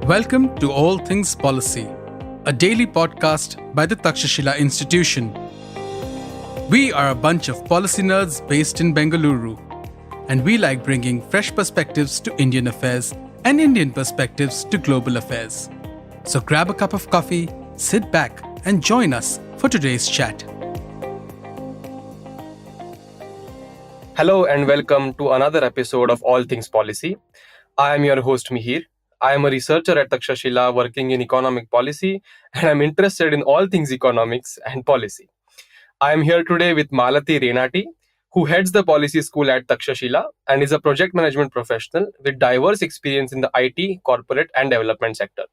Welcome to All Things Policy, a daily podcast by the Takshashila Institution. We are a bunch of policy nerds based in Bengaluru, and we like bringing fresh perspectives to Indian affairs and Indian perspectives to global affairs. So grab a cup of coffee, sit back, and join us for today's chat. Hello and welcome to another episode of All Things Policy. I am your host Miheer. I am a researcher at Takshashila working in economic policy, and I'm interested in all things economics and policy. I am here today with Malathi Renati, who heads the policy school at Takshashila and is a project management professional with diverse experience in the IT, corporate and development sector.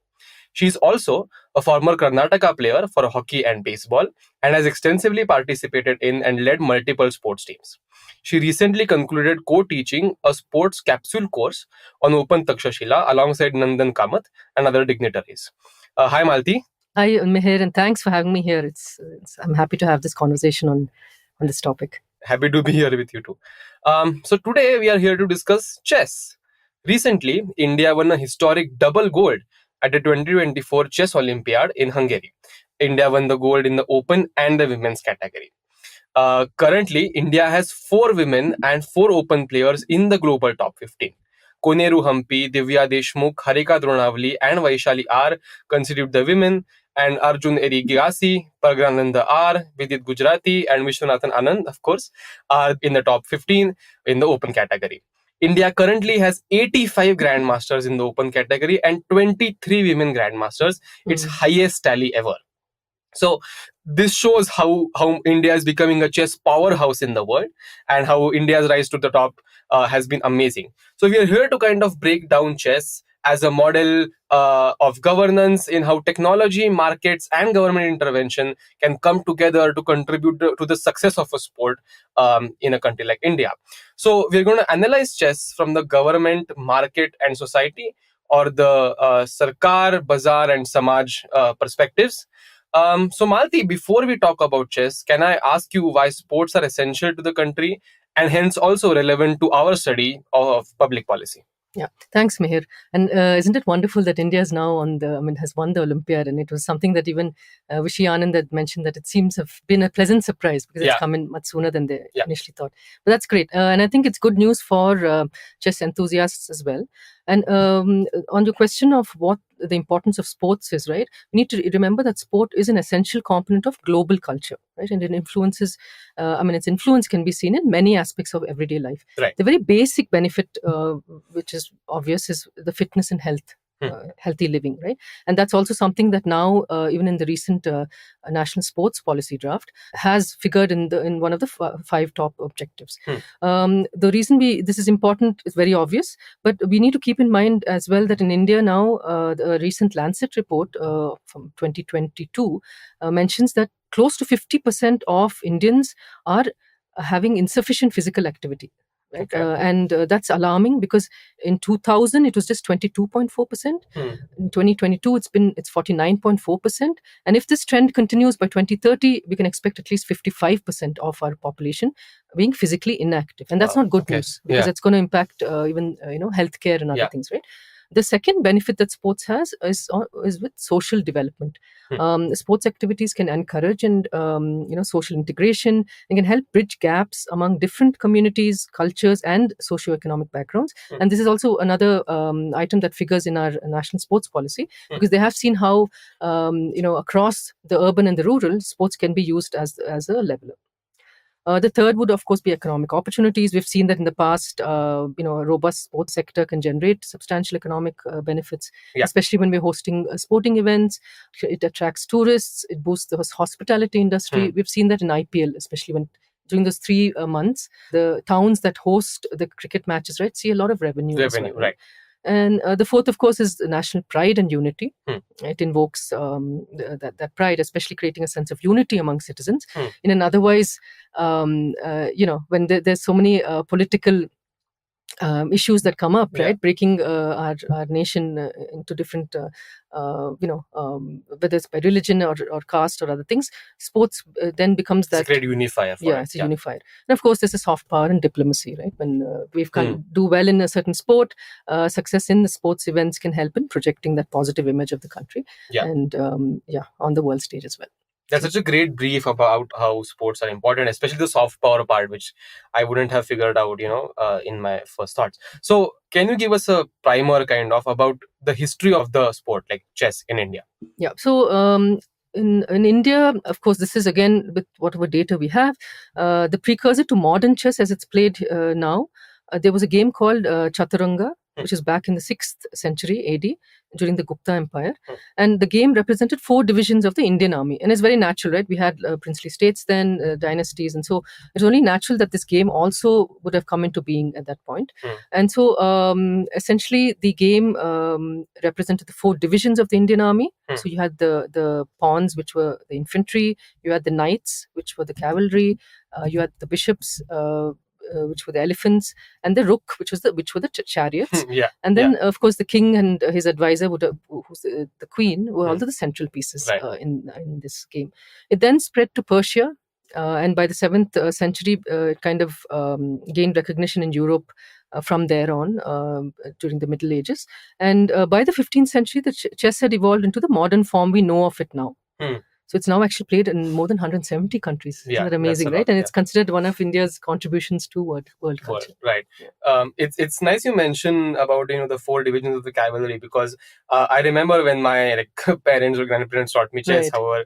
She is also a former Karnataka player for hockey and baseball and has extensively participated in and led multiple sports teams. She recently concluded co-teaching a sports capsule course on Open Takshashila alongside Nandan Kamath and other dignitaries. Hi, Malti. Hi, Miheer, and thanks for having me here. I'm happy to have this conversation on this topic. Happy to be here with you too. So today we are here to discuss chess. Recently, India won a historic double gold at the 2024 Chess Olympiad in Hungary. India won the gold in the open and the women's category. Currently, India has 4 women and 4 open players in the global top 15. Koneru Hampi, Divya Deshmukh, Harika Dronavali and Vaishali R constitute the women, and Arjun Erigasi, Pragyananda R, Vidit Gujarati and Vishwanathan Anand, of course, are in the top 15 in the open category. India currently has 85 grandmasters in the open category and 23 women grandmasters, its highest tally ever. So this shows how India is becoming a chess powerhouse in the world and how India's rise to the top has been amazing. So we are here to kind of break down chess as a model of governance in how technology, markets and government intervention can come together to contribute to the success of a sport in a country like India. So we're going to analyze chess from the government, market and society, or the Sarkar, Bazaar and Samaj perspectives. So Malti, before we talk about chess, can I ask you why sports are essential to the country and hence also relevant to our study of public policy? Yeah, thanks, Miheer. And isn't it wonderful that India is now has won the Olympiad, and it was something that even Vishy Anand had mentioned that it seems to have been a pleasant surprise because it's come in much sooner than they initially thought. But that's great. And I think it's good news for chess enthusiasts as well. And on your question of what the importance of sports is, right? We need to remember that sport is an essential component of global culture, right? And it influences, its influence can be seen in many aspects of everyday life. Right. The very basic benefit, which is obvious, is the fitness and health. Healthy living, right? And that's also something that now, even in the recent national sports policy draft, has figured in one of the 5 top objectives. The reason this is important is very obvious, but we need to keep in mind as well that in India now, the recent Lancet report from 2022 mentions that close to 50% of Indians are having insufficient physical activity. Right? Okay. And that's alarming because in 2000 it was just 22.4%. In 2022 it's 49.4%, and if this trend continues by 2030 we can expect at least 55% of our population being physically inactive, and that's not good news because it's going to impact even healthcare and other things, right? The second benefit that sports has is with social development. Sports activities can encourage and social integration and can help bridge gaps among different communities, cultures, and socioeconomic backgrounds. And this is also another item that figures in our national sports policy because they have seen how across the urban and the rural, sports can be used as a leveler. The third would, of course, be economic opportunities. We've seen that in the past, a robust sports sector can generate substantial economic benefits, especially when we're hosting sporting events. It attracts tourists. It boosts the hospitality industry. We've seen that in IPL, especially during those 3 months, the towns that host the cricket matches, right, see a lot of revenue. Right. And the fourth, of course, is national pride and unity. It invokes that pride, especially creating a sense of unity among citizens in an otherwise, when there's so many political issues that come up, Yeah. right? Breaking our nation into different, whether it's by religion or caste or other things. Sports then becomes It's a that. great unifier for Yeah, it. it's a unifier. And of course, there's a soft power and diplomacy, right? When we can Hmm. do well in a certain sport, success in the sports events can help in projecting that positive image of the country, Yeah. and on the world stage as well. That's such a great brief about how sports are important, especially the soft power part, which I wouldn't have figured out, in my first thoughts. So, can you give us a primer kind of about the history of the sport, like chess in India? Yeah. So in India, of course, this is again with whatever data we have, the precursor to modern chess as it's played now. There was a game called Chaturanga, which is back in the 6th century AD during the Gupta Empire. And the game represented 4 divisions of the Indian army. And it's very natural, right? We had princely states then, dynasties. And so it's only natural that this game also would have come into being at that point. And so essentially the game represented the 4 divisions of the Indian army. So you had the pawns, which were the infantry. You had the knights, which were the cavalry. You had the bishops, which were the elephants, and the rook, which were the chariots. And then, of course, the king and his advisor, who's the queen, were all the central pieces in this game. It then spread to Persia, and by the 7th century, it kind of gained recognition in Europe. From there on, during the Middle Ages, and by the 15th century, the chess had evolved into the modern form we know of it now. So it's now actually played in more than 170 countries. Isn't that amazing, right? And it's considered one of India's contributions to world culture. Right. Yeah. It's nice you mention about the 4 divisions of the cavalry, because I remember when my parents or grandparents taught me chess, however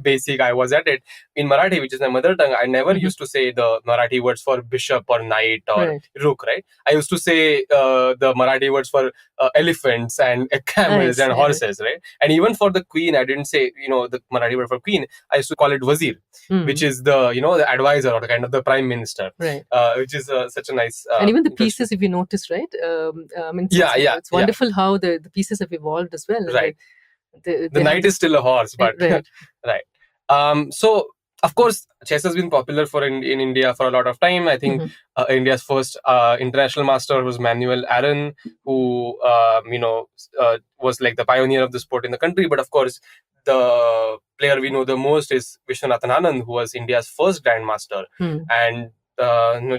basic I was at it. In Marathi, which is my mother tongue, I never used to say the Marathi words for bishop or knight or rook, right? I used to say the Marathi words for elephants and camels and horses, right? And even for the queen, I didn't say, the Marathi word for queen. I used to call it wazir, which is the, the advisor or the kind of the prime minister, which is such a nice... and even the pieces, if you notice, right? It's wonderful how the pieces have evolved as well. Right. The knight is still a horse, but... right. So, of course, chess has been popular in India for a lot of time. I think India's first international master was Manuel Aaron, who, was like the pioneer of the sport in the country. But of course, the player we know the most is Vishwanathan Anand, who was India's first grandmaster. And,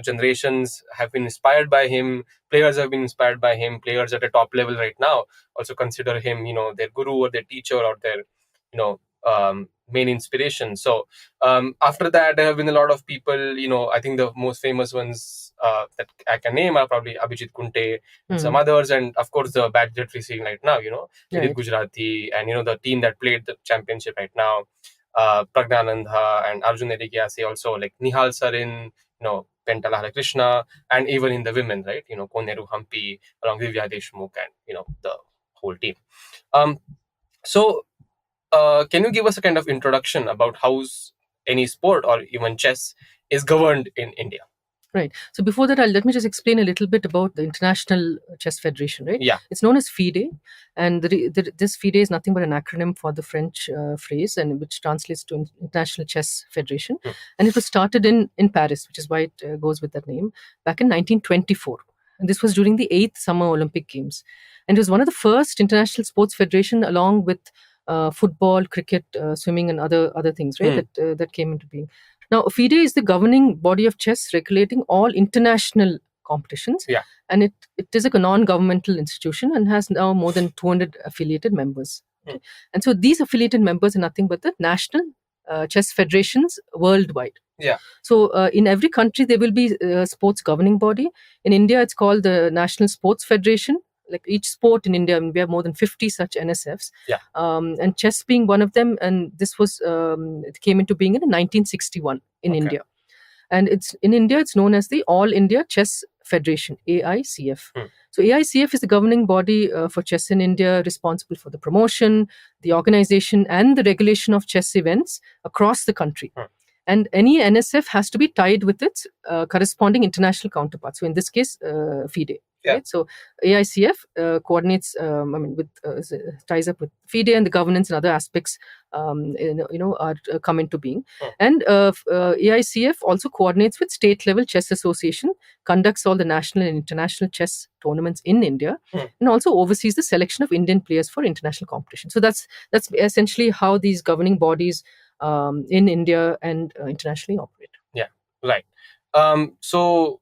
generations have been inspired by him. Players have been inspired by him. Players at a top level right now also consider him, their guru or their teacher or their, main inspiration. So after that, there have been a lot of people, I think the most famous ones that I can name are probably Abhijit Kunte and some others, and of course the batch that we're seeing right now, Vidit Gujarati, and the team that played the championship right now, Pragnanandha and Arjun Erigyase, also like Nihal Sarin, Pentala Harakrishna, and even in the women, right, Koneru Hampi along with Divya Deshmukh and the whole team. So can you give us a kind of introduction about how any sport or even chess is governed in India? Right. So before that, let me just explain a little bit about the International Chess Federation, right? Yeah. It's known as FIDE, and this FIDE is nothing but an acronym for the French phrase, and which translates to International Chess Federation. And it was started in Paris, which is why it goes with that name, back in 1924. And this was during the 8th Summer Olympic Games. And it was one of the first international sports federation, along with football, cricket, swimming, and other things, right? That came into being. Now, FIDE is the governing body of chess, regulating all international competitions. Yeah. And it is a non-governmental institution and has now more than 200 affiliated members. Okay? And so these affiliated members are nothing but the national chess federations worldwide. Yeah. So in every country, there will be a sports governing body. In India, it's called the National Sports Federation. Like each sport in India, we have more than 50 such NSFs. Yeah. And chess being one of them. And this was, it came into being in 1961 in India. And in India, it's known as the All India Chess Federation, AICF. So AICF is the governing body for chess in India, responsible for the promotion, the organization, and the regulation of chess events across the country. And any NSF has to be tied with its corresponding international counterpart. So in this case, FIDE. Yeah. right? So AICF coordinates, ties up with FIDE, and the governance and other aspects, are come into being. And AICF also coordinates with state level chess association, conducts all the national and international chess tournaments in India, and also oversees the selection of Indian players for international competition. So that's essentially how these governing bodies in India and internationally operate. Yeah, right. So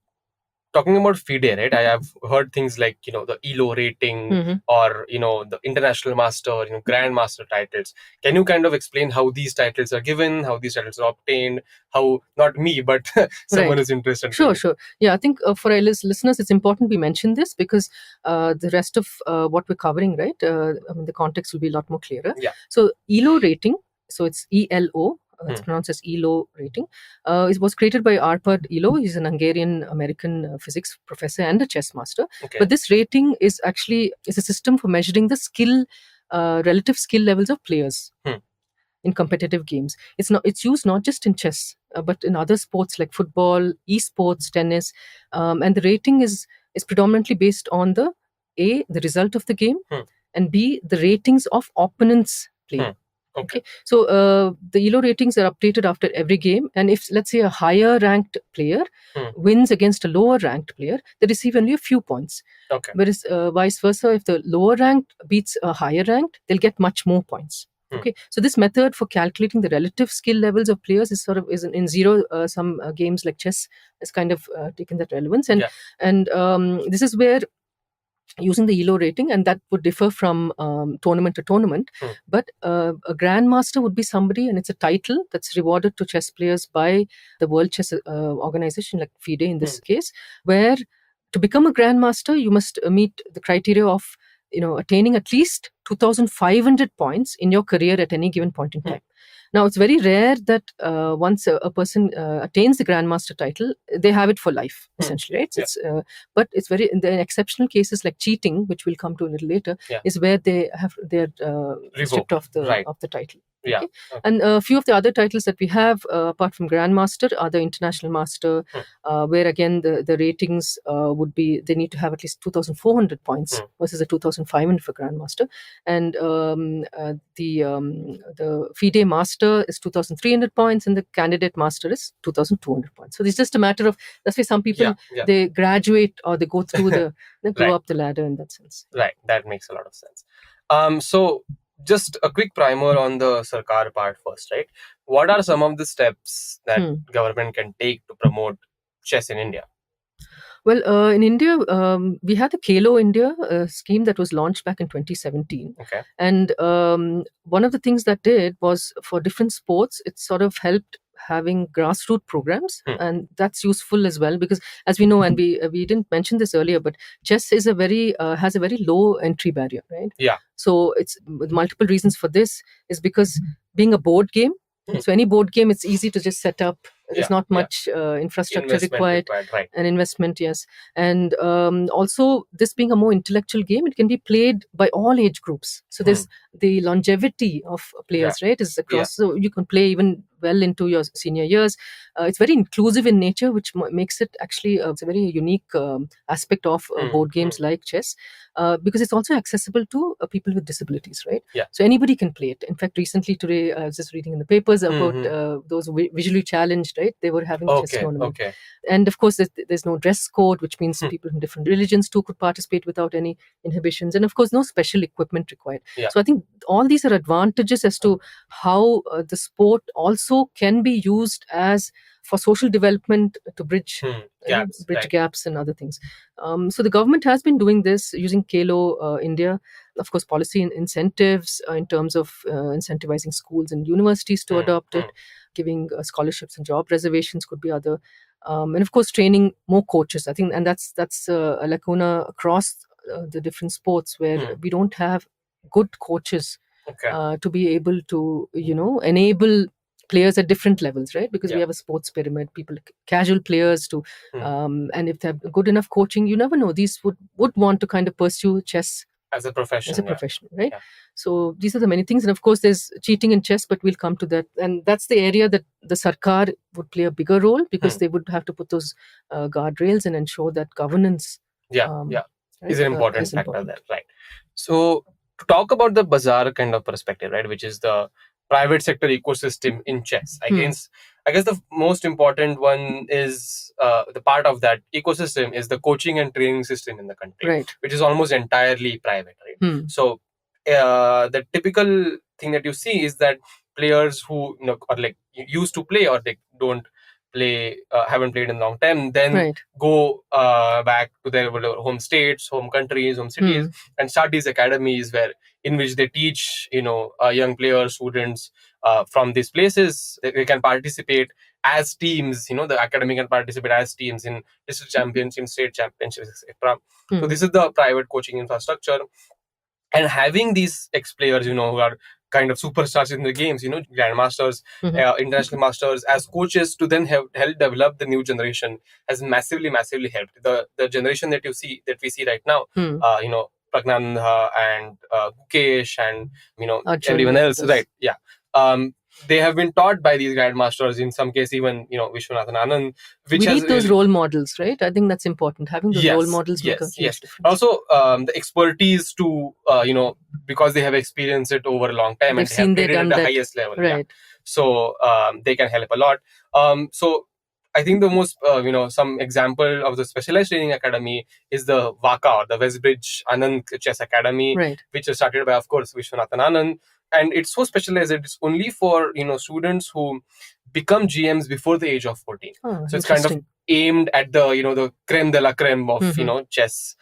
talking about FIDE, right? I have heard things like, the ELO rating or, the international master, grand master titles. Can you kind of explain how these titles are given, how these titles are obtained, how, not me, but someone is interested? Sure. Yeah, I think for our listeners, it's important we mention this because the rest of what we're covering, right? The context will be a lot more clearer. Yeah. So ELO rating, so it's ELO. It's pronounced as ELO rating. It was created by Arpad Elo. He's an Hungarian-American physics professor and a chess master. Okay. But this rating is a system for measuring the relative skill levels of players in competitive games. It's used not just in chess, but in other sports like football, esports, tennis, and the rating is predominantly based on the result of the game, and B, the ratings of opponents' play. Okay. So the ELO ratings are updated after every game, and if, let's say, a higher ranked player wins against a lower ranked player, they receive only a few points. Okay. Whereas vice versa, if the lower ranked beats a higher ranked, they'll get much more points. Okay, so this method for calculating the relative skill levels of players is in zero sum games like chess has kind of taken that relevance, and this is where, using the ELO rating, and that would differ from tournament to tournament. But a grandmaster would be somebody, and it's a title that's rewarded to chess players by the World Chess Organization, like FIDE in this case, where to become a grandmaster, you must meet the criteria of attaining at least 2,500 points in your career at any given point in time. Now, it's very rare that once a person attains the grandmaster title, they have it for life, essentially, right? Yeah. But it's very, in the exceptional cases like cheating, which we'll come to a little later, is where they're stripped of the title. Yeah. Okay? And a few of the other titles that we have, apart from Grandmaster, are the International Master, where again the ratings would be, they need to have at least 2,400 points versus the 2,500 for Grandmaster. And the FIDE Master is 2,300 points, and the Candidate Master is 2,200 points. So it's just a matter of, that's why some people they graduate or they go through they go up the ladder in that sense. Right, that makes a lot of sense. So just a quick primer on the Sarkar part first, right? What are some of the steps that government can take to promote chess in India? Well, in India, we had the Khelo India scheme that was launched back in 2017. Okay. And one of the things that did was, for different sports, it sort of helped having grassroots programs, and that's useful as well, because as we know, and we didn't mention this earlier, but chess is has a very low entry barrier, right? Yeah. So it's, with multiple reasons for this, is because being a board game, so any board game, it's easy to just set up. There's not much infrastructure required, right. and investment, yes. And also, this being a more intellectual game, it can be played by all age groups. So there's the longevity of players, right? Is across, so you can play even well into your senior years. It's very inclusive in nature, which makes it actually it's a very unique aspect of board games like chess, because it's also accessible to people with disabilities, right? Yeah. So anybody can play it. In fact, recently today, I was just reading in the papers about those visually challenged, right? They were having chess tournament. Okay. And of course, there's no dress code, which means people from different religions too could participate without any inhibitions. And of course, no special equipment required. Yeah. So I think all these are advantages as to how the sport also can be used as for social development to bridge gaps and other things. So the government has been doing this using Khelo India, of course, policy and incentives in terms of incentivizing schools and universities to adopt it, giving scholarships and job reservations could be other, and of course training more coaches. I think, and that's a lacuna across the different sports where we don't have good coaches to be able to enable players at different levels, right? Because we have a sports pyramid, people, casual players to, and if they have good enough coaching, you never know, these would want to kind of pursue chess as a profession, right? So these are the many things, and of course there's cheating in chess, but we'll come to that, and that's the area that the Sarkar would play a bigger role, because they would have to put those guardrails and ensure that governance right, is an important is factor important. there, right? So to talk about the bazaar kind of perspective, right, which is the private sector ecosystem in chess, I guess the most important one is the part of that ecosystem is the coaching and training system in the country, Right. which is almost entirely private, right? So the typical thing that you see is that players who or like used to play or they don't play, haven't played in a long time, then Right. go back to their home states, home countries, home cities, and start these academies in which they teach young players, students from these places. They can participate as teams. The academy can participate as teams in district championships, state championships, etc. So this is the private coaching infrastructure. And having these ex-players, who are kind of superstars in the games, grandmasters, international masters, as coaches to then help develop the new generation has massively helped. The generation that we see right now, Pragnanandha and Gukesh and Arjun, everyone else, yes. right? Yeah. They have been taught by these grandmasters, in some case even Vishwanathan Anand, which we has need those role models, right? I think that's important. Having those role models make a huge difference. Also, the expertise to because they have experienced it over a long time, They've and they have played it at the highest level, right? So they can help a lot. So I think the most some example of the specialized training academy is the VACA, or the Westbridge Anand Chess Academy, right, which was started by, of course, Vishwanathan Anand. And it's so specialized that it's only for students who become GMs before the age of 14. So it's kind of aimed at the the creme de la creme of chess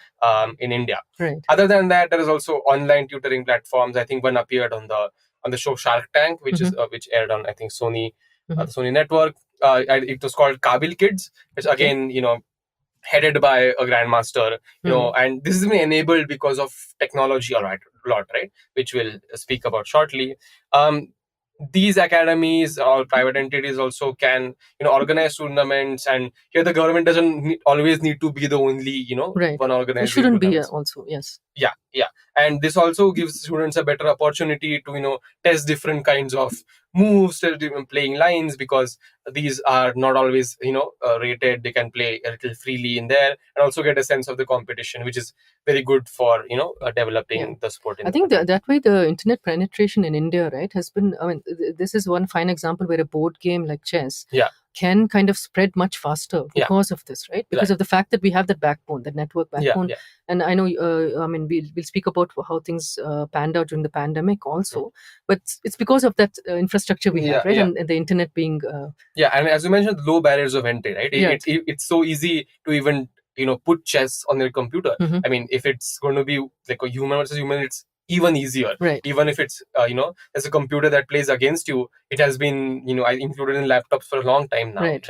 in India. Right. Other than that, there is also online tutoring platforms. I think one appeared on the show Shark Tank, which is which aired on, I think, Sony, the Sony network. It was called Kabil Kids, which again headed by a grandmaster, and this has been enabled because of technology a lot, right? Which we'll speak about shortly. These academies or private entities also can organize tournaments, and here the government doesn't always need to be the only one organizing. It shouldn't be also, yes. Yeah, and this also gives students a better opportunity to test different kinds of moves, test different playing lines, because these are not always rated. They can play a little freely in there and also get a sense of the competition, which is very good for developing the sport. I think that way the internet penetration in India, right, has been, I mean, this is one fine example where a board game like chess can kind of spread much faster because of this, right? Because of the fact that we have that backbone, that network backbone. And I know, I mean, we'll speak about how things panned out during the pandemic also, but it's because of that infrastructure we have, right? And the internet being... and as you mentioned, low barriers of entry, right? It's so easy to even put chess on your computer. I mean, if it's going to be like a human versus human, it's even easier, right? Even if it's there's a computer that plays against you, it has been included in laptops for a long time now, right?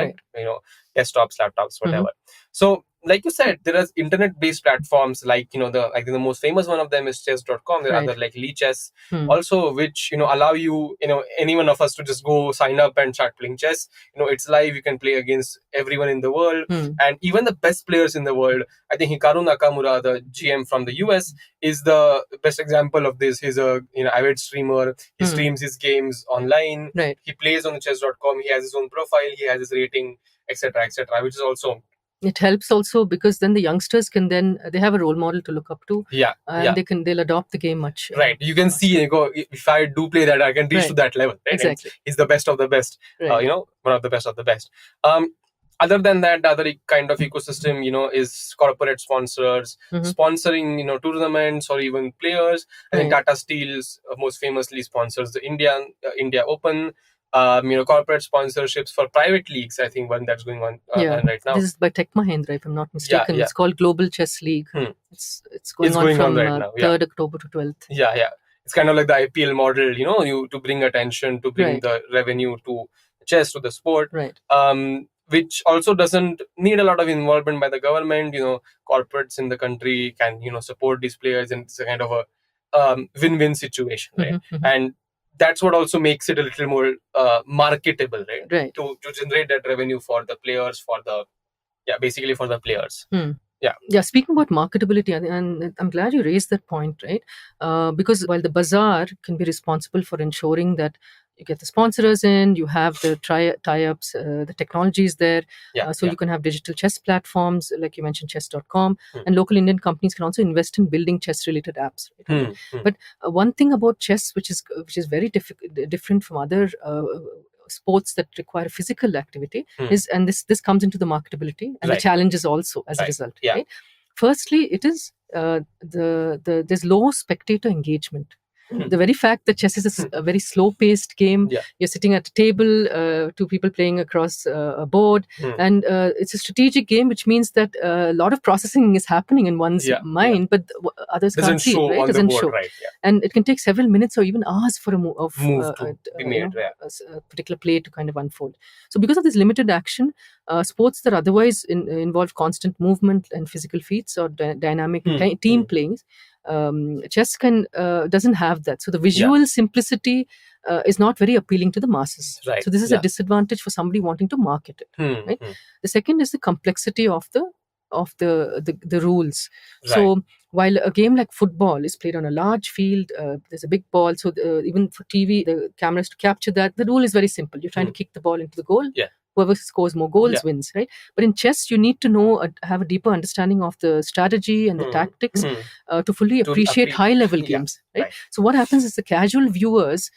Desktops, laptops, whatever. So like you said, there are internet-based platforms like I think the most famous one of them is chess.com. There are other like Chess also, which allow you any one of us to just go sign up and start playing chess. It's live. You can play against everyone in the world, and even the best players in the world. I think Hikaru Nakamura, the GM from the US, is the best example of this. He's a avid streamer. He streams his games online. Right. He plays on chess.com. He has his own profile. He has his rating, etc., which is also... It helps also because then the youngsters can they have a role model to look up to. And they'll adopt the game much. Right. You can see, if I do play that, I can reach to that level. Right? Exactly. He's the best of the best. Right. One of the best of the best. Other than that, the other kind of ecosystem, is corporate sponsors, sponsoring, tournaments or even players. I think Tata Steel most famously sponsors the India Open. Corporate sponsorships for private leagues. I think one that's going on right now. This is by Tech Mahindra, if I'm not mistaken. It's called Global Chess League. It's going on from right now. 3rd October to 12th. It's kind of like the IPL model, you to bring attention, to bring the revenue to chess, to the sport. Right. Which also doesn't need a lot of involvement by the government. Corporates in the country can support these players, and it's a kind of a win-win situation, right? And that's what also makes it a little more marketable, right? To generate that revenue for the players, basically for the players. Speaking about marketability, and I'm glad you raised that point, right? Because while the bazaar can be responsible for ensuring that you get the sponsors in, you have the tie-ups, the technology is there. So you can have digital chess platforms, like you mentioned, chess.com, and local Indian companies can also invest in building chess-related apps. Right? But one thing about chess, which is very different from other sports that require physical activity, is, and this comes into the marketability and the challenges also as a result. Right? Firstly, it is there's low spectator engagement. The very fact that chess is a very slow-paced game, you're sitting at a table, two people playing across a board, and it's a strategic game, which means that a lot of processing is happening in one's mind, but others can't see it, right? It doesn't show. And it can take several minutes or even hours for a move to be made, a particular play to kind of unfold. So because of this limited action, sports that otherwise involve constant movement and physical feats or dynamic team playing, chess doesn't have that. So the visual simplicity is not very appealing to the masses. So this is a disadvantage for somebody wanting to market it. Right? The second is the complexity of the rules. So while a game like football is played on a large field, there's a big ball. So even for TV, the cameras to capture that, the rule is very simple. You're trying to kick the ball into the goal. Whoever scores more goals wins, right? But in chess, you need to have a deeper understanding of the strategy and the tactics to fully appreciate high-level games, right? So what happens is the casual viewers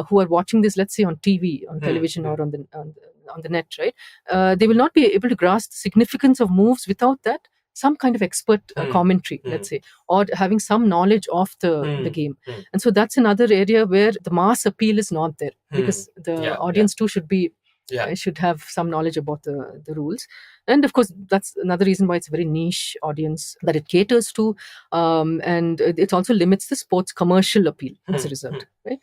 who are watching this, let's say on TV, on television, or on the net, right? They will not be able to grasp the significance of moves without that some kind of expert commentary, let's say, or having some knowledge of the game. And so that's another area where the mass appeal is not there, because the audience too should have some knowledge about the rules. And of course, that's another reason why it's a very niche audience that it caters to. And it also limits the sport's commercial appeal as a result. Right?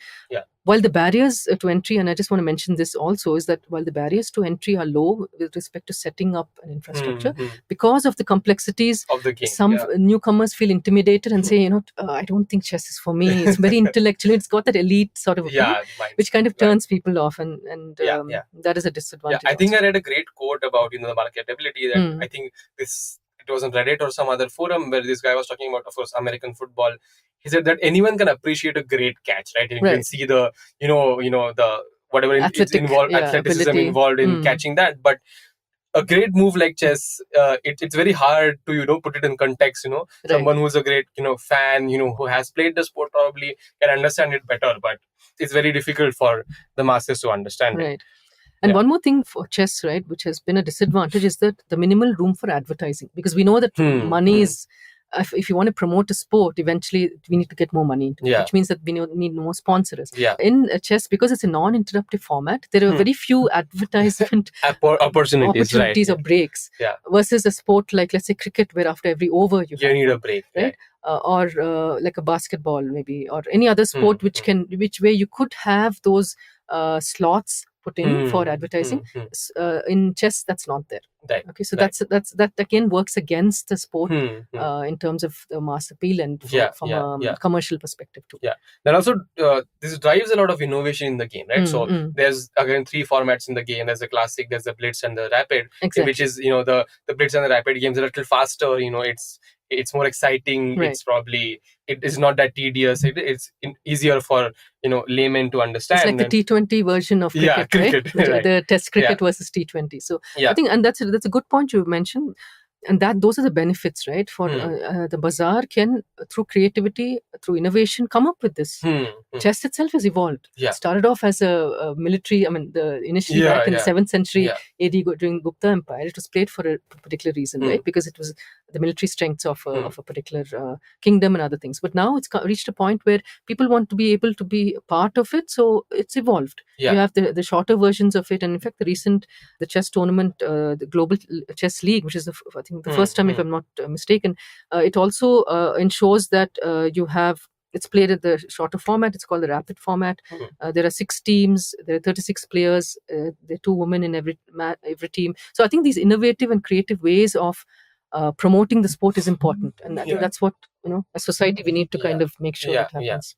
While the barriers to entry, and I just want to mention this also, is that while the barriers to entry are low with respect to setting up an infrastructure, because of the complexities of the game, some newcomers feel intimidated and say, I don't think chess is for me. It's very intellectual. It's got that elite sort of appeal, which kind of turns people off, and that is a disadvantage. I think I read a great quote about the marketability that I think it was on Reddit or some other forum where this guy was talking about, of course, American football. He said that anyone can appreciate a great catch, right? And you can see the, the whatever athleticism involved in catching that. But a great move like chess, it's very hard to, put it in context, Someone who's a great, fan, who has played the sport probably can understand it better. But it's very difficult for the masses to understand it. And one more thing for chess, right, which has been a disadvantage, is that the minimal room for advertising. Because we know that money is, if you want to promote a sport, eventually we need to get more money into it, which means that we need more sponsors. In chess, because it's a non-interruptive format, there are very few advertisement opportunities or breaks. Versus a sport like, let's say, cricket, where after every over you need a break, right? Or like a basketball maybe, or any other sport which where you could have those slots put in for advertising. In chess, that's not there. Okay, so that again works against the sport in terms of the mass appeal and from a commercial perspective too. Then also this drives a lot of innovation in the game, right? So there's again 3 formats in the game. There's the classic, there's the blitz, and the rapid, which is the blitz and the rapid games are a little faster. It's more exciting. It's probably, it is not that tedious. It's easier for laymen to understand. It's like the T20 version of cricket, right? The Test cricket versus T20. So I think, and that's a good point you mentioned. And those are the benefits, right? For the bazaar can, through creativity, through innovation, come up with this. Chess itself has evolved. It started off as a military. I mean, initially back in the 7th century AD during Gupta Empire, it was played for a particular reason, right? Because it was the military strengths of a particular kingdom and other things. But now it's reached a point where people want to be able to be a part of it, so it's evolved. You have the shorter versions of it, and in fact, the chess tournament, the Global Chess League, which is I think the first time, if I'm not mistaken, it also ensures that it's played at the shorter format. It's called the rapid format. There are 6 teams. There are 36 players. There are 2 women in every team. So I think these innovative and creative ways of promoting the sport is important, and I think that's what as society we need to kind of make sure that happens.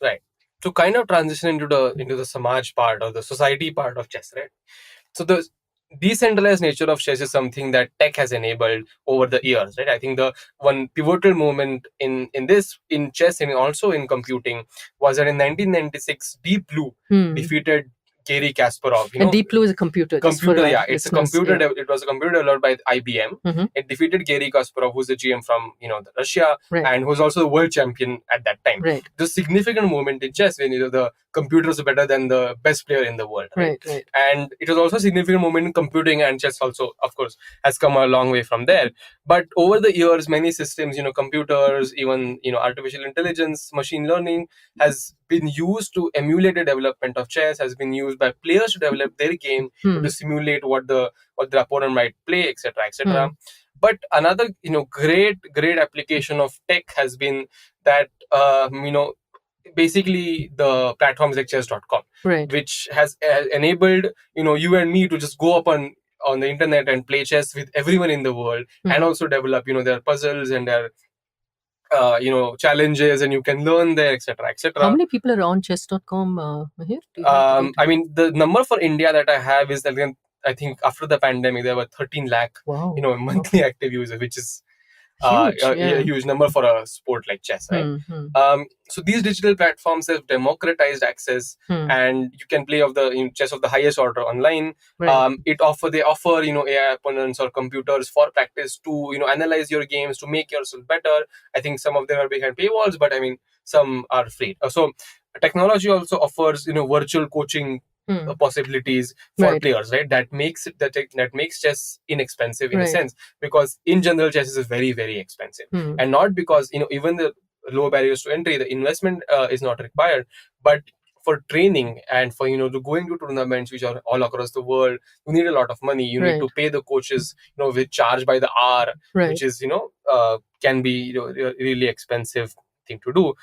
Right. To kind of transition into the Samaj part or the society part of chess, right? So decentralized nature of chess is something that tech has enabled over the years, right? I think the one pivotal moment in chess and also in computing was that in 1996, Deep Blue defeated Garry Kasparov. And Deep Blue is a computer. It's a computer. It was a computer developed by IBM. It defeated Garry Kasparov, who's the GM from Russia, and who's also the world champion at that time. Right. The significant moment in chess when the computers are better than the best player in the world. Right. And it was also a significant moment in computing, and chess also, of course, has come a long way from there. But over the years, many systems, computers, even artificial intelligence, machine learning, has been used to emulate the development of chess, has been used by players to develop their game, to simulate what the opponent might play, etc., etc. But another great application of tech has been that basically the platforms like chess.com, which has enabled you and me to just go up on the internet and play chess with everyone in the world, and also develop their puzzles and their challenges, and you can learn there, etc., etc. How many people are on chess.com, Miheer? I mean, the number for India that I have is that, I think after the pandemic there were 13 lakh monthly active users, which is a huge number for a sport like chess, right? So these digital platforms have democratized access, and you can play chess of the highest order online. They offer AI opponents or computers for practice to analyze your games, to make yourself better. I think some of them are behind paywalls, but I mean some are free. So technology also offers virtual coaching possibilities for players, right? That makes chess inexpensive in a sense, because in general chess is very, very expensive, and not because even the low barriers to entry, the investment is not required, but for training and for to going to tournaments which are all across the world, you need a lot of money. You need to pay the coaches with charge by the hour, which is can be really expensive thing to do.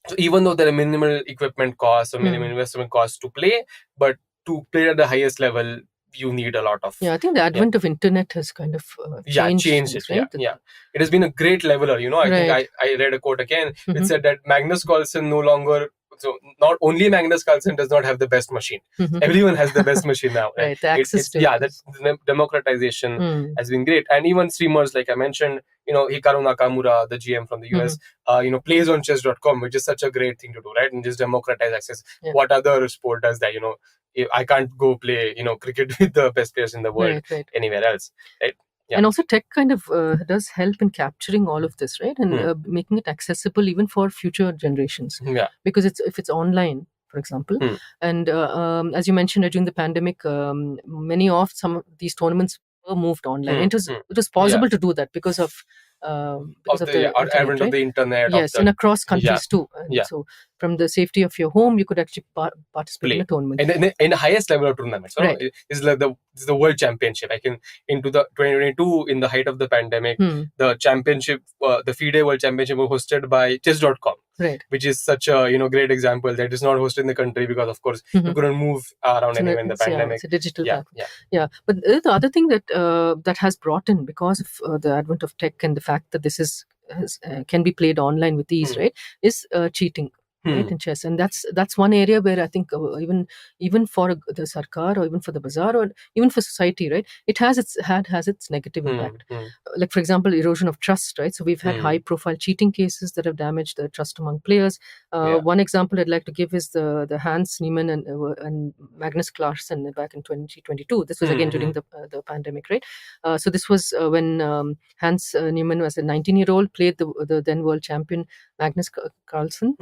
So even though there are minimal equipment costs or minimal investment costs to play, but to play at the highest level, you need a lot of... I think the advent of internet has kind of changed it. Right? It has been a great leveler. I think I read a quote again. It said that Magnus Carlsen no longer... So not only Magnus Carlsen does not have the best machine. Everyone has the best machine now. Right, the access to that democratization has been great. And even streamers, like I mentioned, Hikaru Nakamura, the GM from the US, plays on chess.com, which is such a great thing to do, right? And just democratize access. What other sport does that? I can't go play, cricket with the best players in the world anywhere else, right? And also tech kind of does help in capturing all of this, right? And making it accessible even for future generations. Because if it's online, for example, and as you mentioned, during the pandemic, many of some of these tournaments were moved online. It was possible to do that because of the advent of the internet. Yes, and across countries too. And so from the safety of your home, you could actually participate in a tournament. And in the highest level of tournaments, it's like the world championship. Into the 2022, in the height of the pandemic, the championship, the FIDE World Championship, was hosted by chess.com. Which is such a great example that is not hosted in the country because, of course, you couldn't move around anywhere in the pandemic. It's a digital platform. But the other thing that has brought in, because of the advent of tech and the fact that this can be played online with ease, right, is cheating. Right, in chess, and that's one area where I think even for the sarkar, or even for the bazaar, or even for society, right, it has its negative impact. Like, for example, erosion of trust, right? So we've had high profile cheating cases that have damaged the trust among players. One example I'd like to give is the Hans Niemann and Magnus Carlsen back in 2022. This was again during the pandemic, right? So this was when Hans Niemann was a 19-year-old, played the then world champion Magnus Carlsen.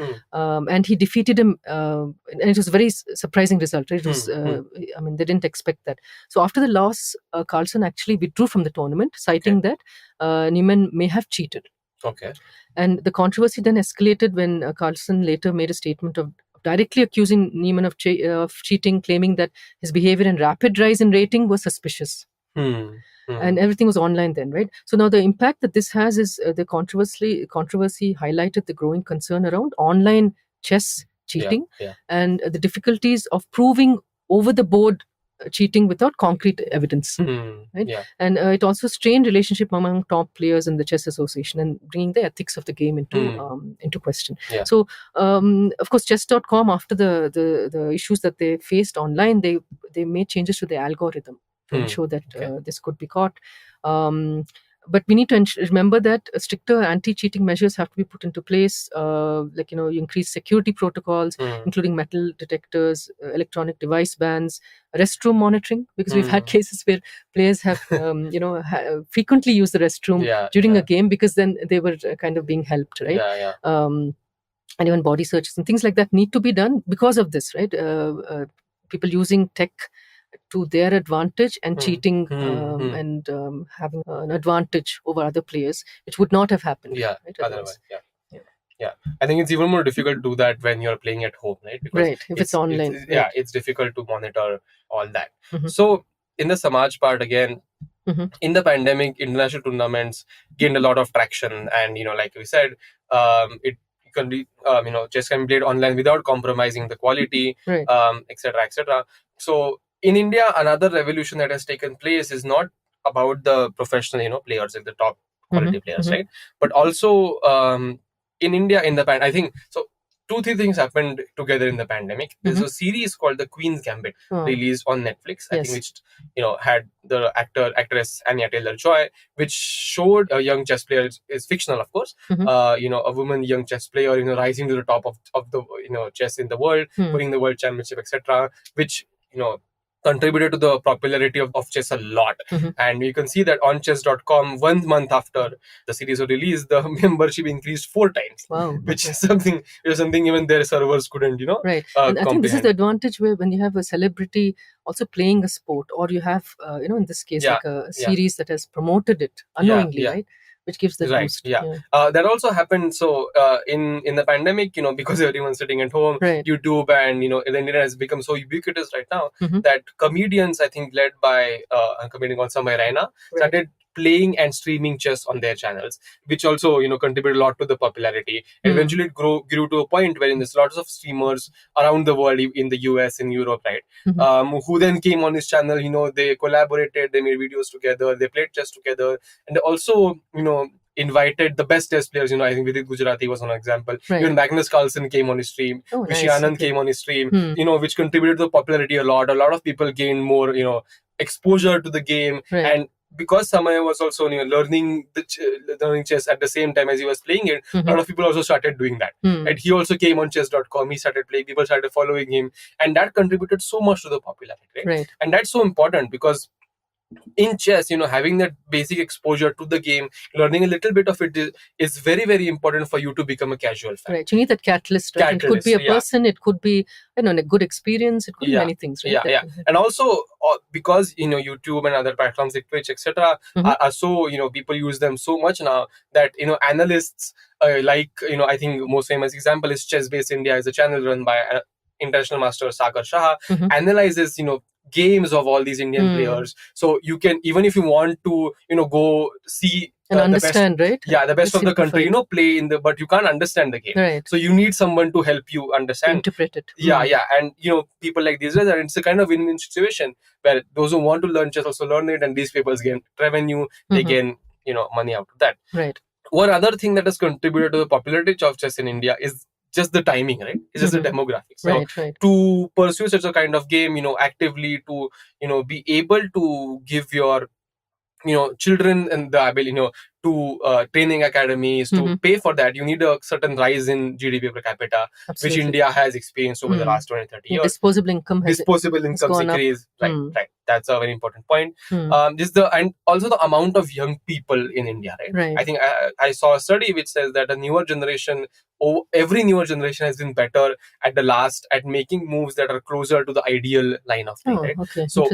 And he defeated him, and it was a very surprising result. Right? It was, I mean, they didn't expect that. So after the loss, Carlsen actually withdrew from the tournament, citing that Niemann may have cheated. Okay. And the controversy then escalated when Carlsen later made a statement of directly accusing Niemann of cheating, claiming that his behavior and rapid rise in rating was suspicious. And everything was online then, right? So now the impact that this has is the controversy highlighted the growing concern around online chess cheating and the difficulties of proving over the board cheating without concrete evidence. Right? Yeah. And it also strained relationship among top players in the chess association and bringing the ethics of the game into question. Yeah. So of course, chess.com, after the issues that they faced online, they made changes to the algorithm to ensure that this could be caught. But we need to remember that stricter anti-cheating measures have to be put into place, like you increase security protocols, including metal detectors, electronic device bans, restroom monitoring, because we've had cases where players have frequently used the restroom during a game because then they were kind of being helped, right? And even body searches and things like that need to be done because of this, right? People using tech to their advantage and cheating and having an advantage over other players, which would not have happened. Yeah, right, otherwise. Yeah. I think it's even more difficult to do that when you're playing at home, right? Because right, if it's online. it's difficult to monitor all that. So in the Samaj part again, in the pandemic, international tournaments gained a lot of traction, and like we said, it can be chess can be played online without compromising the quality, right. etc., etc. So in India, another revolution that has taken place is not about the professional players, like the top quality players, right? But also in India, I think so. 2-3 things happened together in the pandemic. There's a series called The Queen's Gambit, released on Netflix. I think which had the actress Anya Taylor-Joy, which showed a young chess player. Is fictional, of course. A woman young chess player, rising to the top of the chess in the world, winning the world championship, etc. Which contributed to the popularity of chess a lot. And you can see that on chess.com, 1 month after the series was released, the membership increased 4 times. Wow. Which is something even their servers couldn't, right. And I think this is the advantage where when you have a celebrity also playing a sport, or you have, in this case, like a series that has promoted it unknowingly, right? Which gives the boost. That also happened. So in the pandemic, because everyone's sitting at home, YouTube and the internet has become so ubiquitous right now that comedians, I think led by a comedian called Samay Raina, started playing and streaming chess on their channels, which also contributed a lot to the popularity. And eventually it grew to a point wherein there's lots of streamers around the world, in the US, in Europe, right? Who then came on his channel. They collaborated, they made videos together, they played chess together, and they also invited the best chess players. I think Vidit Gujarati was one example. Even Magnus Carlsen came on his stream. Vishy Anand came on his stream. Which contributed to the popularity a lot. A lot of people gained more exposure to the game. And because Samay was also learning chess at the same time as he was playing it, a lot of people also started doing that. And he also came on chess.com. He started playing. People started following him, and that contributed so much to the popularity. Right? And that's so important because in chess, having that basic exposure to the game, learning a little bit of it is very, very important for you to become a casual fan. Right. You need that catalyst, right? It could be a person, it could be a good experience, it could be many things, right? And also because YouTube and other platforms like Twitch, etc., are so people use them so much now that analysts I think most famous example is Chess Base India, is a channel run by international master Sagar Shah, analyzes games of all these Indian players. So you can, even if you want to go see and understand, the best, the best of the country, play but you can't understand the game. Right. So you need someone to help you understand, interpret it. And people like these guys, it's a kind of win-win situation where those who want to learn chess also learn it, and these people gain revenue, they gain money out of that. Right. One other thing that has contributed to the popularity of chess in India is just the timing, right? It's just the demographics. So to pursue such a kind of game, actively, to be able to give your children and the ability, to training academies, to pay for that, you need a certain rise in GDP per capita, which India has experienced over the last 20-30 years. Disposable income has increased. Right. That's a very important point. And also the amount of young people in India, right? I think I saw a study which says that every newer generation has been better at making moves that are closer to the ideal line of play, right? Okay. So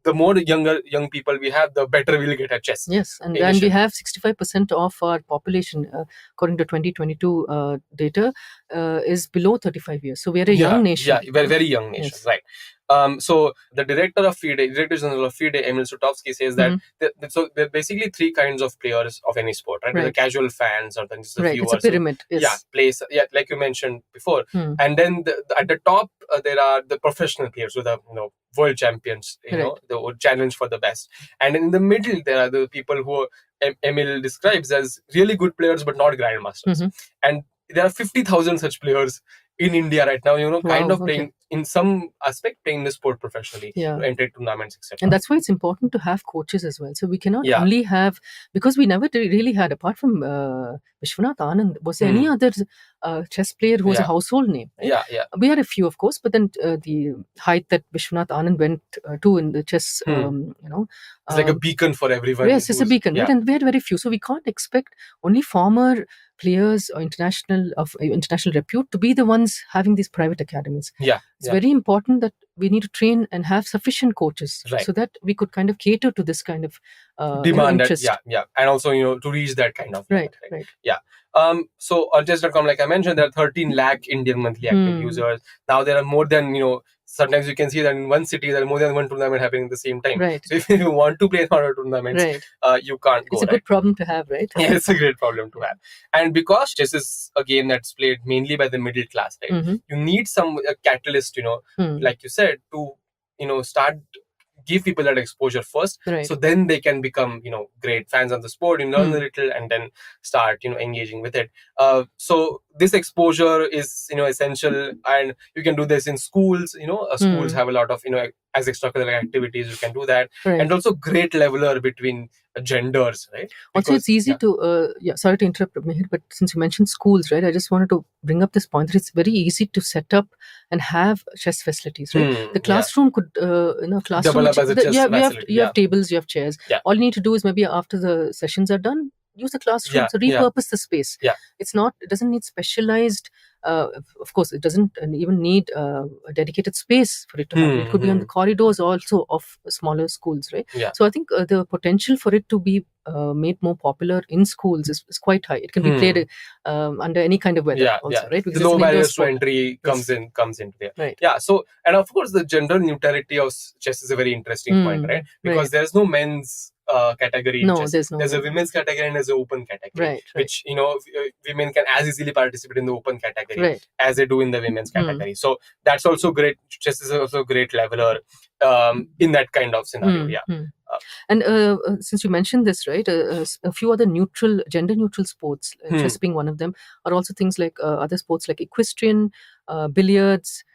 the more young people we have, the better we'll get at chess. Yes, and we have 65% of our population, according to 2022 data, is below 35 years. So we are a young nation. Yeah, we're a very young nation, right? So the director general of FIDE, Emil Sutovsky, says that so there are basically 3 kinds of players of any sport, right? The casual fans, or then just the viewers. It's a pyramid. Like you mentioned before. And then at the top there are the professional players with world champions, the challenge for the best. And in the middle, there are the people who Emil describes as really good players but not grandmasters. And there are 50,000 such players in India right now, kind of playing in some aspect, playing the sport professionally, enter tournaments, etc. And that's why it's important to have coaches as well. So we cannot only have, because we never really had, apart from Vishwanath Anand, was there any other chess player who was a household name? Right? We had a few, of course, but then the height that Vishwanath Anand went to in the chess, it's like a beacon for everyone. Yes, it's a beacon, right? And we had very few. So we can't expect only former players or international repute to be the ones having these private academies. It's very important that we need to train and have sufficient coaches so that we could kind of cater to this kind of demand. Interest. And also to reach that kind of right. So on chess.com, like I mentioned, there are 13 lakh Indian monthly active users. Now there are more than sometimes you can see that in one city there are more than one tournament happening at the same time. Right. So if you want to play in other tournaments, you can't go. It's a good problem to have, right? Yeah, it's a great problem to have. And because chess is a game that's played mainly by the middle class, right? You need some catalyst, like you said, to start give people that exposure first, so then they can become great fans of the sport, learn a little, and then start engaging with it. So this exposure is essential, and you can do this in schools. Schools have a lot of as extracurricular activities. You can do that, and also great leveler between genders, right? Because, also, it's easy to sorry to interrupt, Miheer, but since you mentioned schools, right, I just wanted to bring up this point that it's very easy to set up and have chess facilities, right? The classroom could double up as a chess facility. You have tables, you have chairs. All you need to do is maybe after the sessions are done, use the classroom, so repurpose the space. It doesn't need specialized, of course, it doesn't even need a dedicated space for it to happen. It could be on the corridors also of smaller schools, right? So I think the potential for it to be made more popular in schools is quite high. It can be played under any kind of weather also, right? Because the low barriers to entry comes into there. Right. So, and of course the gender neutrality of chess is a very interesting point, right? Because there's no men's category. No, there's no. There's a women's category and there's an open category, which women can as easily participate in the open category as they do in the women's category. So that's also great. Chess is also a great leveler in that kind of scenario. And since you mentioned this, right, a few other gender neutral sports, chess being one of them, are also things like other sports like equestrian, billiards,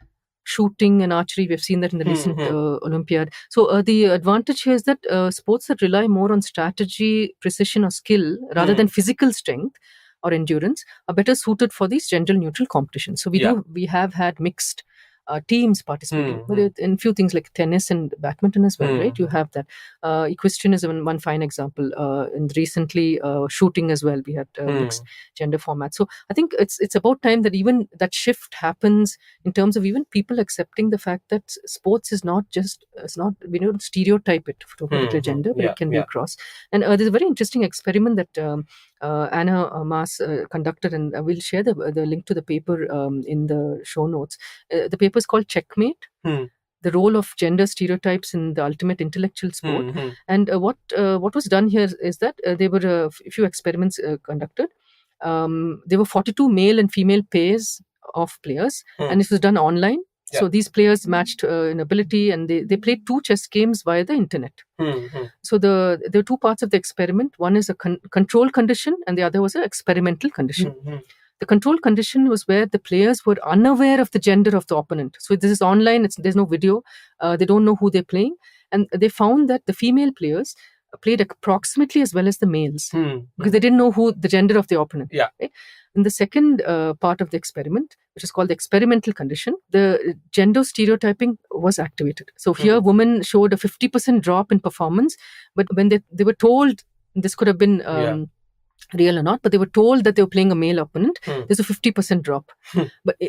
shooting and archery. We've seen that in the recent Olympiad. So the advantage here is that sports that rely more on strategy, precision or skill rather than physical strength or endurance are better suited for these gender neutral competitions. So we have had mixed teams participating, but in few things like tennis and badminton as well, right? You have that. Equestrian is one fine example. And recently, shooting as well, we had mixed gender format. So I think it's about time that even that shift happens in terms of even people accepting the fact that sports is not we don't stereotype it to a particular gender, but it can be across. And there's a very interesting experiment that Anna Maas conducted, and I will share the link to the paper in the show notes. The paper is called Checkmate, the role of gender stereotypes in the ultimate intellectual sport. And what was done here is that there were a few experiments conducted. There were 42 male and female pairs of players, and it was done online. So these players matched in ability, and they played two chess games via the internet. So there are two parts of the experiment. One is a control condition, and the other was an experimental condition. The control condition was where the players were unaware of the gender of the opponent. So this is online, there's no video, they don't know who they're playing. And they found that the female players played approximately as well as the males because they didn't know who the gender of the opponent. Right? In the second part of the experiment, which is called the experimental condition, the gender stereotyping was activated. So here women showed a 50% drop in performance, but when they were told, this could have been real or not, but they were told that they were playing a male opponent, there's a 50% drop.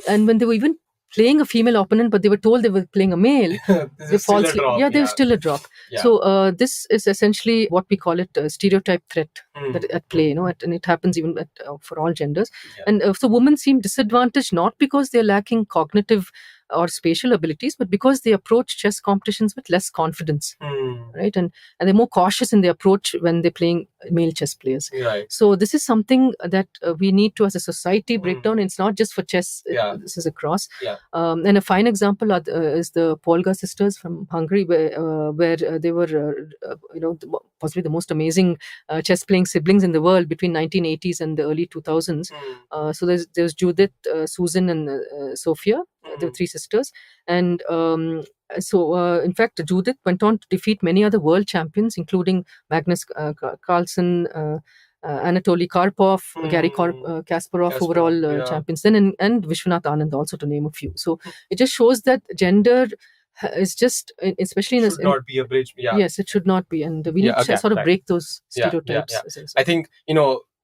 And when they were even playing a female opponent, but they were told they were playing a male, there's still a drop. So this is essentially what we call it a stereotype threat that at play, and it happens even for all genders. And so women seem disadvantaged not because they're lacking cognitive or spatial abilities, but because they approach chess competitions with less confidence. Right, and they're more cautious in their approach when they're playing male chess players. Right. So this is something that we need to, as a society, break down. It's not just for chess; this is across. And a fine example is the Polga sisters from Hungary, where they were, possibly the most amazing chess playing siblings in the world between 1980s and the early 2000s. So there's Judith, Susan, and Sophia. There were three sisters, and in fact, Judith went on to defeat many other world champions, including Magnus Carlsen, Anatoly Karpov, Garry Kasparov, overall champions then, and Vishwanath Anand, also to name a few. So it just shows that gender is just, especially in should not be a bridge. Yes, it should not be, and we need to sort of break those stereotypes. I think,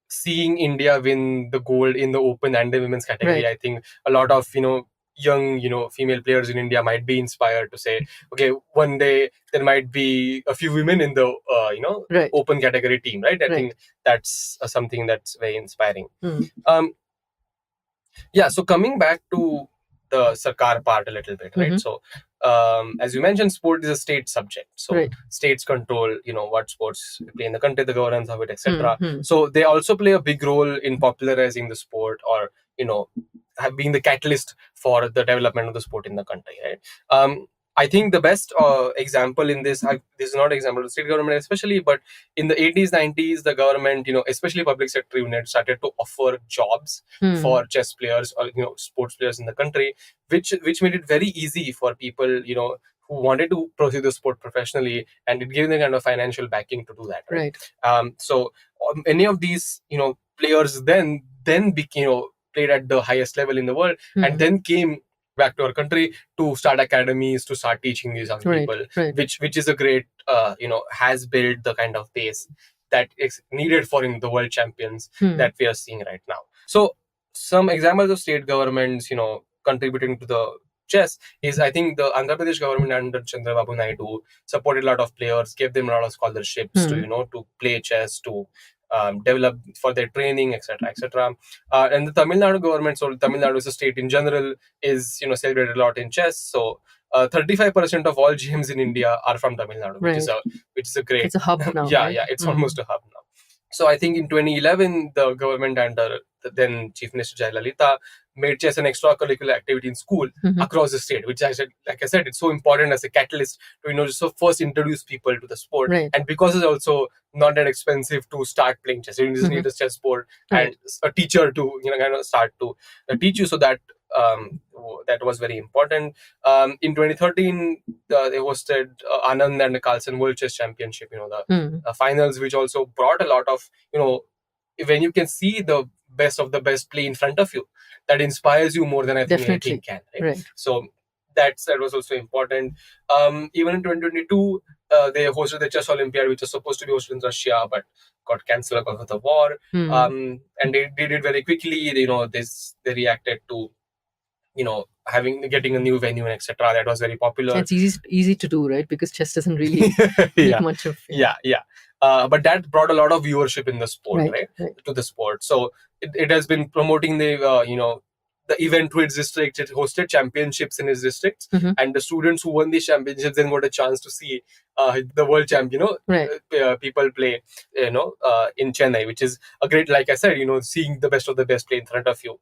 seeing India win the gold in the open and the women's category, I think a lot of young female players in India might be inspired to say, okay, one day there might be a few women in the open category team, right? I think that's something that's very inspiring. So coming back to the Sarkar part a little bit, right? So as you mentioned, sport is a state subject, so states control what sports play in the country, the governance of it, etc. So they also play a big role in popularizing the sport, or being the catalyst for the development of the sport in the country, right? I think the best example in this is not an example of the state government especially, but in the 80s, 90s, the government, especially public sector units, started to offer jobs for chess players or sports players in the country, which made it very easy for people who wanted to pursue the sport professionally, and it gave them kind of financial backing to do that, right? So many of these players then became played at the highest level in the world, and then came back to our country to start academies, to start teaching these young people, which is a great has built the kind of base that is needed for the world champions that we are seeing right now. So some examples of state governments contributing to the chess is, I think, the Andhra Pradesh government under Chandrababu Naidu supported a lot of players, gave them a lot of scholarships to play chess, to develop for their training, etc., etc. And the Tamil Nadu government, so Tamil Nadu as a state in general, is celebrated a lot in chess. So 35% of all GMs in India are from Tamil Nadu, which is a great. It's a hub now. It's almost a hub now. So I think in 2011, the government under the then Chief Minister Jayalalitha made chess an extracurricular activity in school across the state, which I said, it's so important as a catalyst to so first introduce people to the sport, and because it's also not that expensive to start playing chess. You just need a chess board and a teacher to start to teach you. So that that was very important. In 2013, they hosted Anand and Carlsen World Chess Championship. The finals, which also brought a lot of when you can see the best of the best play in front of you, that inspires you more than I think anything can. Right? So that was also important. Even in 2022, they hosted the Chess Olympiad, which was supposed to be hosted in Russia, but got cancelled because of the war. And they did it very quickly. They reacted to getting a new venue and etc. That was very popular. It's easy to do, right? Because chess doesn't really need much of but that brought a lot of viewership in the sport, right? To the sport. So it has been promoting the the event to its district. It hosted championships in its districts, and the students who won these championships then got a chance to see the world champion, people play, in Chennai, which is a great, like I said, seeing the best of the best play in front of you.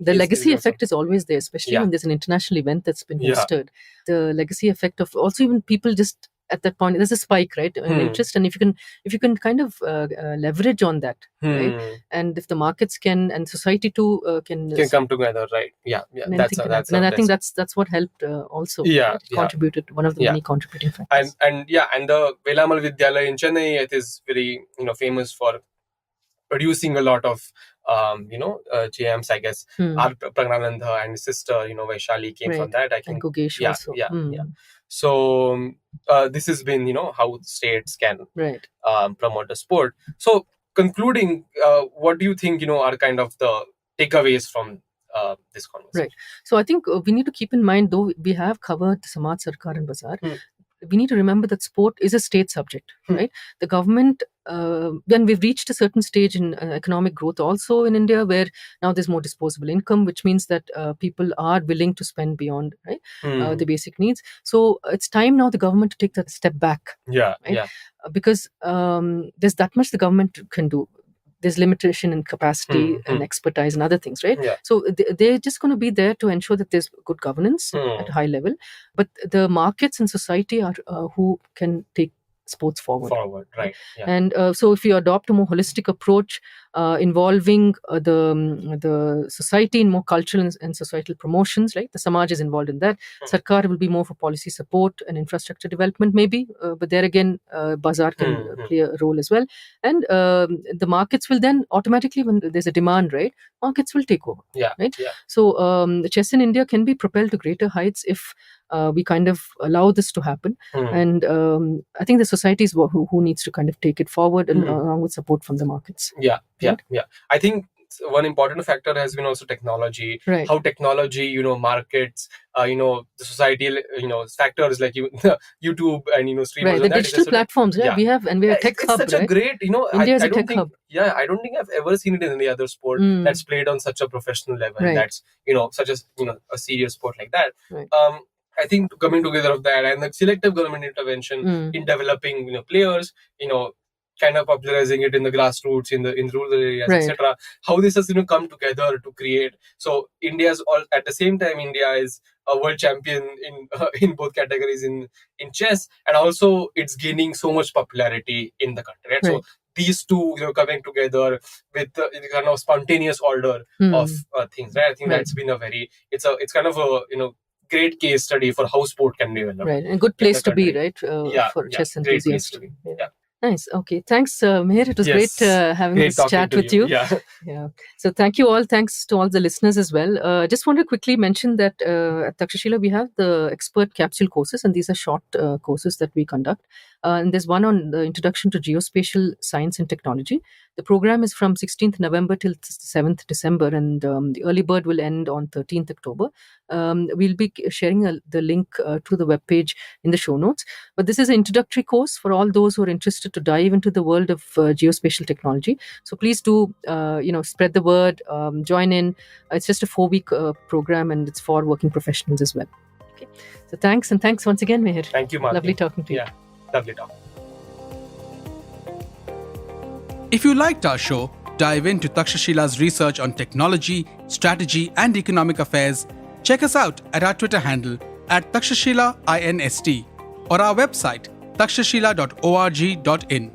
The legacy effect is always there, especially when there's an international event that's been hosted. The legacy effect of also even people just at that point, there's a spike, right, in interest, and if you can kind of leverage on that, right, and if the markets can and society too can come together, right? And I think that's what helped also. Contributed, one of the many contributing factors. And the Velamal Vidyalaya in Chennai, it is very famous for producing a lot of GMs, I guess. R. Pragnananda and his sister, Vaishali, came from that, I think. And Gugesh also. So this has been, how states can promote the sport. So concluding, what do you think, are kind of the takeaways from this conversation? Right. So I think we need to keep in mind, though we have covered Samaj, Sarkar and Bazaar, we need to remember that sport is a state subject, right? The government, when we've reached a certain stage in economic growth also in India, where now there's more disposable income, which means that people are willing to spend beyond, right, the basic needs. So it's time now the government to take that step back. Yeah, right? yeah. Because there's that much the government can do. There's limitation in capacity and expertise and other things, right? Yeah. So they're just going to be there to ensure that there's good governance at a high level. But the markets and society are who can take sports forward. Right. Yeah. And so if you adopt a more holistic approach involving the society in more cultural and societal promotions, right? The Samaj is involved in that. Sarkar will be more for policy support and infrastructure development maybe, but there again Bazaar can play a role as well. And the markets will then automatically, when there's a demand, right, markets will take over. Yeah. Right. Yeah. So the chess in India can be propelled to greater heights if we kind of allow this to happen. And I think the society is who needs to kind of take it forward, and along with support from the markets. Yeah. I think one important factor has been also technology. Right. How technology, markets, the society, factors like YouTube and streamers. Right. The digital platforms. Yeah. We have a tech hub. It's such a great, India is a tech hub. Yeah, I don't think I've ever seen it in any other sport that's played on such a professional level. Right. That's such a serious sport like that. Right. I think coming together of that and the selective government intervention in developing players, kind of popularizing it in the grassroots, in rural areas, Right. etc. How this has come together to create. So India's all at the same time. India is a world champion in both categories in chess, and also it's gaining so much popularity in the country. Right? Right. So these two coming together with the kind of spontaneous order of things. Right? I think that's been it's kind of a great case study for how sport can develop. Right, and good place to be, right? Yeah, for chess great place enthusiasts. to be. Yeah. Nice. Okay. Thanks, Miheer. It was Yes. great having Great this talking chat to with you. Yeah. Yeah. So thank you all. Thanks to all the listeners as well. Just want to quickly mention that at Takshashila we have the expert capsule courses, and these are short courses that we conduct. And there's one on the introduction to geospatial science and technology. The program is from 16th November till 7th December, and the early bird will end on 13th October. We'll be sharing the link to the webpage in the show notes. But this is an introductory course for all those who are interested to dive into the world of geospatial technology. So please do, spread the word, join in. It's just a 4-week program, and it's for working professionals as well. Okay. So thanks once again, Miheer. Thank you, Malathi. Lovely talking to you. Yeah, lovely talk. If you liked our show, dive into Takshashila's research on technology, strategy, and economic affairs. Check us out at our Twitter handle @TakshashilaINST or our website takshashila.org.in.